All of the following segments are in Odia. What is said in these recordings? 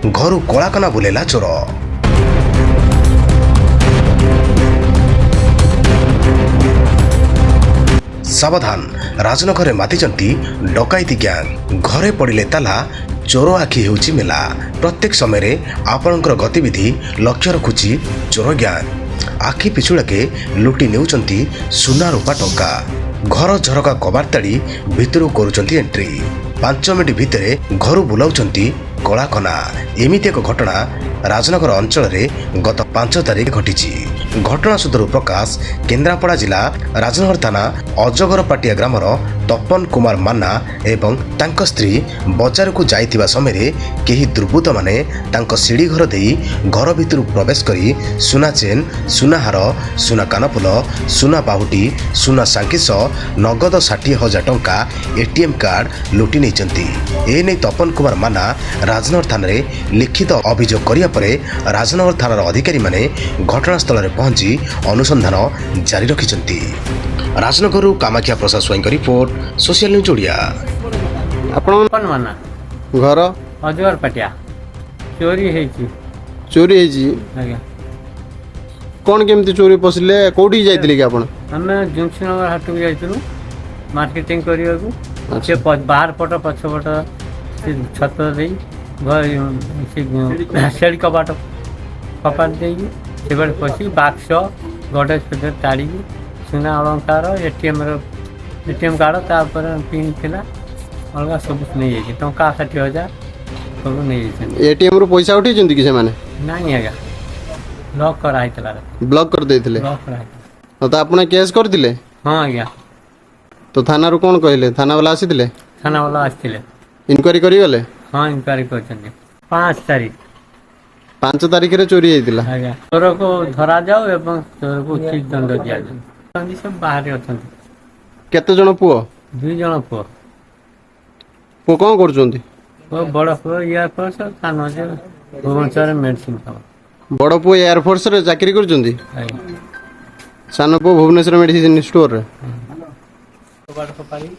ଘରୁ କଳାକନା ବୁଲେଇଲା ଚୋର। ସାବଧାନ, ରାଜନଗରରେ ମାତିଛନ୍ତି ଡକାୟତି ଗ୍ୟାଙ୍ଗ। ଘରେ ପଡ଼ିଲେ ତାଲା, ଚୋର ଆଖି ହେଉଛି ମେଲା। ପ୍ରତ୍ୟେକ ସମୟରେ ଆପଣଙ୍କର ଗତିବିଧି ଲକ୍ଷ୍ୟ ରଖୁଛି ଚୋର ଗ୍ୟାଙ୍ଗ। ଆଖି ପିଛୁଳାକେ ଲୁଟି ନେଉଛନ୍ତି ସୁନା ରୂପା ଟଙ୍କା। ଘର ଝରକା କବାଟ ତାଡ଼ି ଭିତରକୁ କରୁଛନ୍ତି ଏଣ୍ଟ୍ରି। 5 ମିନିଟ୍ ଭିତରେ ଘରୁ ବୁଲାଉଛନ୍ତି କଳାକନା। ଏମିତି ଏକ ଘଟଣା ରାଜନଗର ଅଞ୍ଚଳରେ ଗତ 5 ତାରିଖ ଘଟିଛି। ଘଟଣା ସୂତ୍ରରୁ ପ୍ରକାଶ, କେନ୍ଦ୍ରାପଡ଼ା ଜିଲ୍ଲା ରାଜନଗର ଥାନା ଅଜଗରପାଟିଆ ଗ୍ରାମର ତପନ କୁମାର ମାନା ଏବଂ ତାଙ୍କ ସ୍ତ୍ରୀ ବଜାରକୁ ଯାଇଥିବା ସମୟରେ କେହି ଦୁର୍ବୃତ୍ତମାନେ ତାଙ୍କ ସିଡ଼ି ଘର ଦେଇ ଘର ଭିତରକୁ ପ୍ରବେଶ କରି ସୁନା ଚେନ୍, ସୁନା ହାର, ସୁନା କାନଫୁଲ, ସୁନା ବାହୁଟି, ସୁନା ସାଙ୍କିସ, ନଗଦ 60,000 ଟଙ୍କା, ATM କାର୍ଡ ଲୁଟି ନେଇଛନ୍ତି। ଏନେଇ ତପନ କୁମାର ମାନା ରାଜନଗର ଥାନାରେ ଲିଖିତ ଅଭିଯୋଗ କରିବା ପରେ ରାଜନଗର ଥାନାର ଅଧିକାରୀମାନେ ଘଟଣାସ୍ଥଳରେ ପହଞ୍ଚି ଅନୁସନ୍ଧାନ ଜାରି ରଖିଛନ୍ତି। ରାଜନଗରରୁ କାମାକ୍ଷା ପ୍ରସାଦ ସ୍ୱାଇଁଙ୍କ ରିପୋର୍ଟ, ସୋସିଆଲ ନ୍ୟୁଜ୍ ଓଡ଼ିଆ। ଆପଣ ମାନା ଘର ଅଜଗର ପାଟିଆ ଚୋରି ହେଇଛି। ଚୋରି ହେଇଛି? ଆଜ୍ଞା। କ'ଣ କେମିତି ଚୋରି ପଶିଲେ? କୋଉଠିକି ଯାଇଥିଲେ କି ଆପଣ? ଆମେ ଜୁନ୍ସିନଗର ହାଟକୁ ଯାଇଥିଲୁ ମାର୍କେଟିଂ କରିବାକୁ। ସେ ବାହାର ପଟ ପଛପଟ ସେ ଛତ ଦେଇ ସେଠି କବାଟ ଦେଇକି ସେପଟେ ପଶି ବାକ୍ସ ଗଡ଼େଜ ଫେଡେଜ ତାଡ଼ିକି ସୁନା ଅଳଙ୍କାର, ATM କାର୍ଡ଼, ତାପରେ ପିନ୍ ଥିଲା, ଅଲଗା ସବୁ ନେଇଯାଇଛି। ଟଙ୍କା 60,000 ସବୁ ନେଇଯାଇଛନ୍ତି। ATM ରୁ ପଇସା ଉଠେଇଛନ୍ତି କି ସେମାନେ? ନାଇଁ ଆଜ୍ଞା, ଲକ୍ କରାହେଇଥିଲା। ବ୍ଲକ୍ କରିଦେଇଥିଲେ? ଲକ୍ କରାହେଇଥିଲା। ତ ଆପଣ କେସ୍ କରିଥିଲେ? ହଁ ଆଜ୍ଞା। ତ ଥାନାରୁ କ'ଣ କହିଲେ? ଥାନା ବାଲା ଆସିଥିଲେ? ଥାନା ବାଲା ଆସିଥିଲେ। ଇନକ୍ୱାରି କରିଗଲେ? ହଁ, ଇନକ୍ୱାରି କରିଛନ୍ତି। 5 ତାରିଖ 5 ତାରିଖରେ ଚୋରି ହେଇଥିଲା? ଆଜ୍ଞା। ଚୋରକୁ ଧରାଯାଉ ଏବଂ ଚୋରକୁ ଉଚିତ ଦଣ୍ଡ ଦିଆଯାଉ। ସବୁ ବାହାରେ ଅଛନ୍ତି। କେତେ ଜଣ ପୁଅ? 2 ଜଣ ପୁଅ। ପୁଅ କ'ଣ କରୁଛନ୍ତି? ବଡ଼ ପୁଅ ଏୟାରଫୋର୍ସ, ସାନ ଯେ ଭୁବନେଶ୍ୱରରେ ମେଡିସିନ କାମ। ବଡ଼ ପୁଅ ଏୟାରଫୋର୍ସରେ ଚାକିରି କରୁଛନ୍ତି, ଆଜ୍ଞା। ସାନ ପୁଅ ଭୁବନେଶ୍ୱର ମେଡିସିନ ଷ୍ଟୋରରେ। କବାଟ ଫୋପାଡ଼ି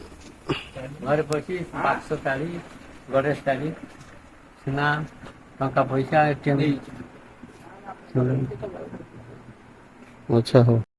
ଘରେ ପଶି ବାକ୍ସ ତାଡ଼ି, ଗଡ଼େଜ ତାଡ଼ି, ସୁନା, ଟଙ୍କା ପଇସା, ATM। ଆଚ୍ଛା, ହଉ।